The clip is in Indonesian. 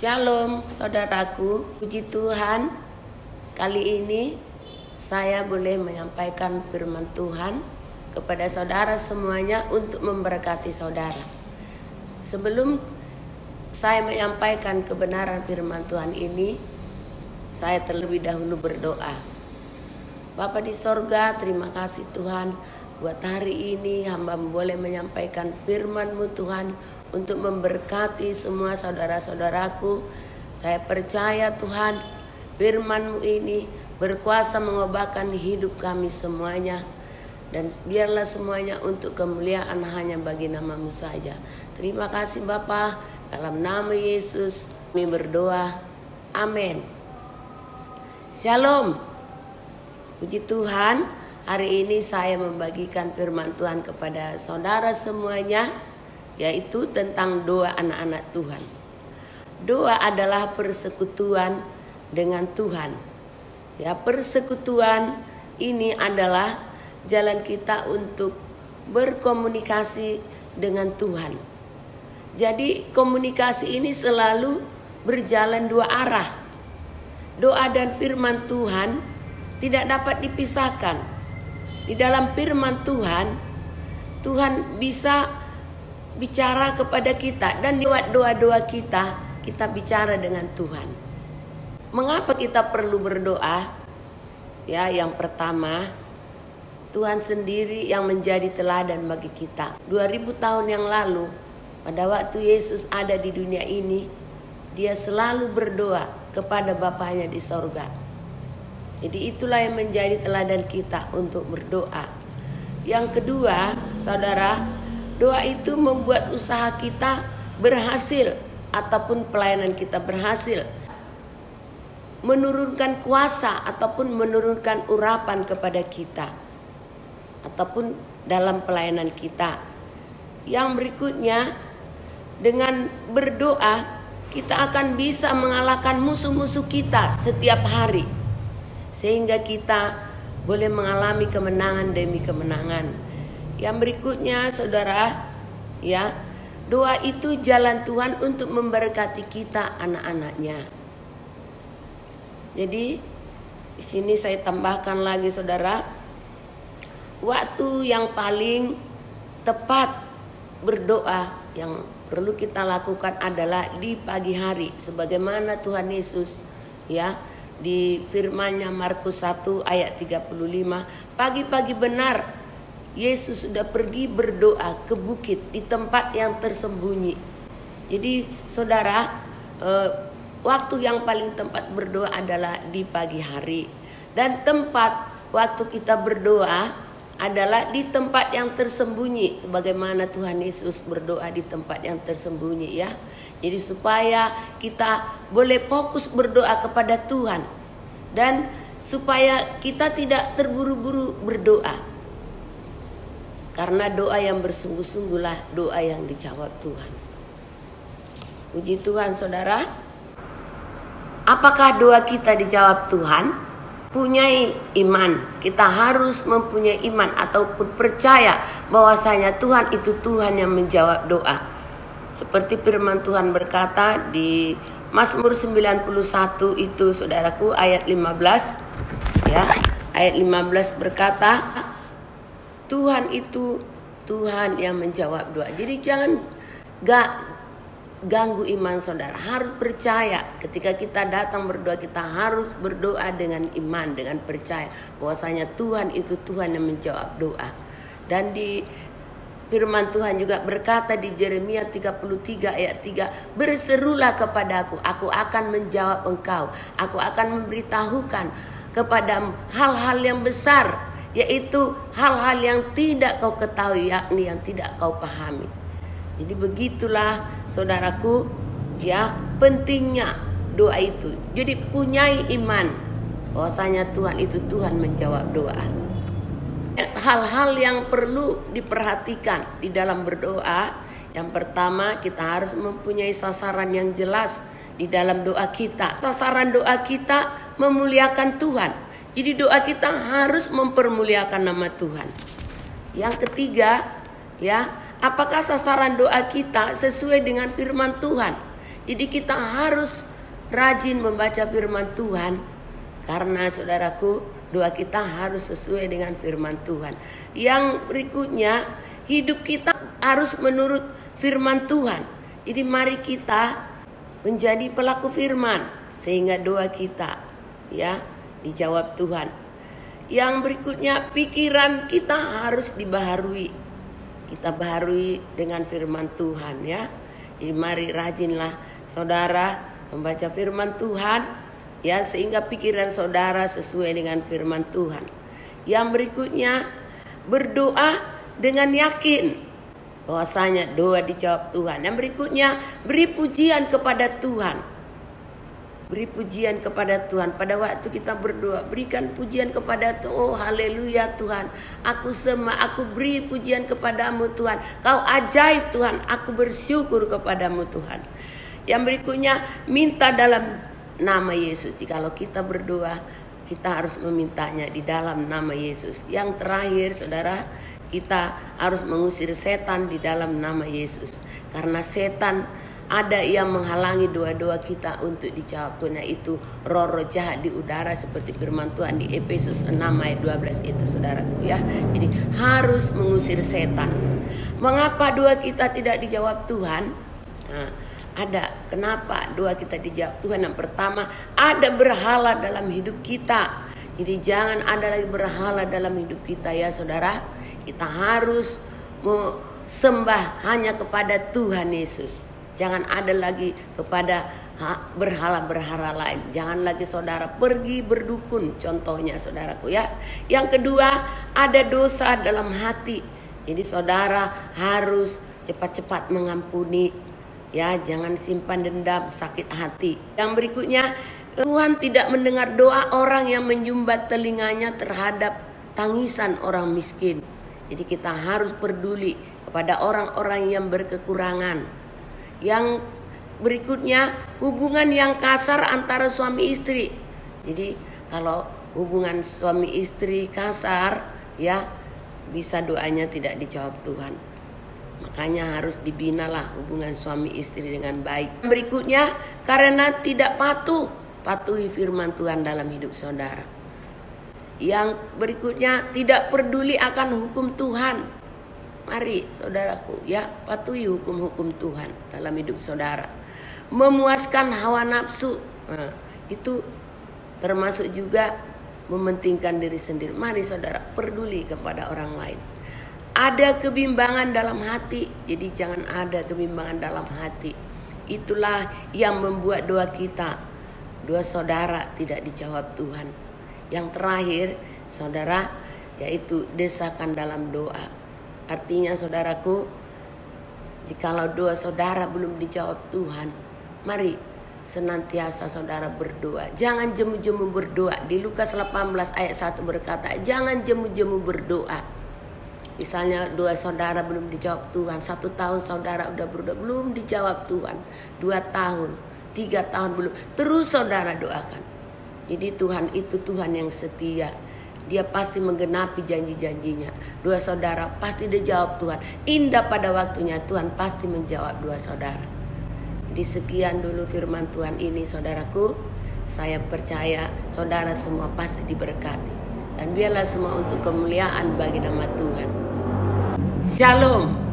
Shalom saudaraku, puji Tuhan. Kali ini saya boleh menyampaikan firman Tuhan kepada saudara semuanya untuk memberkati saudara. Sebelum saya menyampaikan kebenaran firman Tuhan ini, saya terlebih dahulu berdoa. Bapa di sorga, terima kasih Tuhan buat hari ini hamba boleh menyampaikan firman-Mu Tuhan untuk memberkati semua saudara-saudaraku. Saya percaya Tuhan firman-Mu ini berkuasa mengubahkan hidup kami semuanya. Dan biarlah semuanya untuk kemuliaan hanya bagi nama-Mu saja. Terima kasih Bapa, dalam nama Yesus kami berdoa. Amin. Shalom. Puji Tuhan. Hari ini saya membagikan firman Tuhan kepada saudara semuanya, yaitu tentang doa anak-anak Tuhan. Doa adalah persekutuan dengan Tuhan. Ya, persekutuan ini adalah jalan kita untuk berkomunikasi dengan Tuhan. Jadi komunikasi ini selalu berjalan dua arah. Doa dan firman Tuhan tidak dapat dipisahkan. Di dalam firman Tuhan, Tuhan bisa bicara kepada kita, dan lewat doa-doa kita bicara dengan Tuhan. Mengapa kita perlu berdoa? Ya, yang pertama, Tuhan sendiri yang menjadi teladan bagi kita. 2000 tahun yang lalu, pada waktu Yesus ada di dunia ini, Dia selalu berdoa kepada Bapanya di sorga. Jadi itulah yang menjadi teladan kita untuk berdoa. Yang kedua, saudara, doa itu membuat usaha kita berhasil ataupun pelayanan kita berhasil. Menurunkan kuasa ataupun menurunkan urapan kepada kita ataupun dalam pelayanan kita. Yang berikutnya, dengan berdoa kita akan bisa mengalahkan musuh-musuh kita setiap hari, sehingga kita boleh mengalami kemenangan demi kemenangan. Yang berikutnya, saudara, ya, doa itu jalan Tuhan untuk memberkati kita anak-anaknya. Jadi di sini saya tambahkan lagi, saudara, waktu yang paling tepat berdoa yang perlu kita lakukan adalah di pagi hari, sebagaimana Tuhan Yesus, ya, di firman-Nya Markus 1 ayat 35, pagi-pagi benar Yesus sudah pergi berdoa ke bukit di tempat yang tersembunyi. Jadi saudara, waktu yang paling tempat berdoa adalah di pagi hari, dan tempat waktu kita berdoa adalah di tempat yang tersembunyi, sebagaimana Tuhan Yesus berdoa di tempat yang tersembunyi, ya. Jadi supaya kita boleh fokus berdoa kepada Tuhan, dan supaya kita tidak terburu-buru berdoa, karena doa yang bersungguh-sungguhlah doa yang dijawab Tuhan. Puji Tuhan, saudara. Apakah doa kita dijawab Tuhan? Punyai iman. Kita harus mempunyai iman ataupun percaya bahwasanya Tuhan itu Tuhan yang menjawab doa. Seperti firman Tuhan berkata di Mazmur 91 itu, saudaraku, ayat 15, ya. Ayat 15 berkata, Tuhan itu Tuhan yang menjawab doa. Jadi jangan ganggu iman saudara. Harus percaya ketika kita datang berdoa, kita harus berdoa dengan iman, dengan percaya bahwasanya Tuhan itu Tuhan yang menjawab doa. Dan di firman Tuhan juga berkata di Yeremia 33 ayat 3, berserulah kepadaku, aku akan menjawab engkau, aku akan memberitahukan kepada hal-hal yang besar, yaitu hal-hal yang tidak kau ketahui, yakni yang tidak kau pahami. Jadi begitulah saudaraku, ya, pentingnya doa itu. Jadi punyai iman bahwasanya Tuhan itu Tuhan menjawab doa. Hal-hal yang perlu diperhatikan di dalam berdoa, yang pertama kita harus mempunyai sasaran yang jelas di dalam doa kita. Sasaran doa kita memuliakan Tuhan. Jadi doa kita harus mempermuliakan nama Tuhan. Yang ketiga, ya, apakah sasaran doa kita sesuai dengan firman Tuhan? Jadi kita harus rajin membaca firman Tuhan. Karena saudaraku, doa kita harus sesuai dengan firman Tuhan. Yang berikutnya, hidup kita harus menurut firman Tuhan. Jadi mari kita menjadi pelaku firman, sehingga doa kita ya dijawab Tuhan. Yang berikutnya, pikiran kita harus dibaharui. Kita baharui dengan firman Tuhan ya. Jadi mari rajinlah saudara membaca firman Tuhan ya, sehingga pikiran saudara sesuai dengan firman Tuhan. Yang berikutnya, berdoa dengan yakin bahwasanya doa dijawab Tuhan. Yang berikutnya, beri pujian kepada Tuhan. Beri pujian kepada Tuhan. Pada waktu kita berdoa, berikan pujian kepada Tuhan. Oh haleluya Tuhan, aku beri pujian kepadamu Tuhan. Kau ajaib Tuhan, aku bersyukur kepadamu Tuhan. Yang berikutnya, minta dalam nama Yesus. Jikalau kita berdoa, kita harus memintanya di dalam nama Yesus. Yang terakhir saudara, kita harus mengusir setan di dalam nama Yesus. Karena setan ada yang menghalangi doa-doa kita untuk dijawab Tuhan, yaitu roh-roh jahat di udara, seperti firman Tuhan di Efesus 6 ayat 12 itu saudaraku ya. Jadi harus mengusir setan. Mengapa doa kita tidak dijawab Tuhan? Nah, ada kenapa doa kita dijawab Tuhan. Yang pertama, ada berhala dalam hidup kita. Jadi jangan ada lagi berhala dalam hidup kita ya saudara. Kita harus sembah hanya kepada Tuhan Yesus. Jangan ada lagi kepada berhala-berhala lain. Jangan lagi saudara pergi berdukun, contohnya saudaraku ya. Yang kedua, ada dosa dalam hati. Jadi saudara harus cepat-cepat mengampuni ya, jangan simpan dendam, sakit hati. Yang berikutnya, Tuhan tidak mendengar doa orang yang menyumbat telinganya terhadap tangisan orang miskin. Jadi kita harus peduli kepada orang-orang yang berkekurangan. Yang berikutnya, hubungan yang kasar antara suami istri. Jadi kalau hubungan suami istri kasar ya, bisa doanya tidak dijawab Tuhan. Makanya harus dibinalah hubungan suami istri dengan baik. Berikutnya, karena tidak patuhi firman Tuhan dalam hidup saudara. Yang berikutnya, tidak peduli akan hukum Tuhan. Mari saudaraku ya, patuhi hukum-hukum Tuhan dalam hidup saudara. Memuaskan hawa nafsu, nah, itu termasuk juga mementingkan diri sendiri. Mari saudara peduli kepada orang lain. Ada kebimbangan dalam hati, jadi jangan ada kebimbangan dalam hati. Itulah yang membuat doa kita, doa saudara tidak dijawab Tuhan. Yang terakhir saudara, yaitu desakan dalam doa. Artinya saudaraku, jikalau doa saudara belum dijawab Tuhan, mari senantiasa saudara berdoa. Jangan jemu-jemu berdoa. Di Lukas 18 ayat 1 berkata, jangan jemu-jemu berdoa. Misalnya doa saudara belum dijawab Tuhan, 1 tahun saudara udah berdoa belum dijawab Tuhan, 2 tahun, 3 tahun belum, terus saudara doakan. Jadi Tuhan itu Tuhan yang setia. Dia pasti menggenapi janji-janjinya. Doa saudara pasti dijawab Tuhan. Indah pada waktunya Tuhan pasti menjawab doa saudara. Jadi sekian dulu firman Tuhan ini saudaraku. Saya percaya saudara semua pasti diberkati. Dan biarlah semua untuk kemuliaan bagi nama Tuhan. Shalom.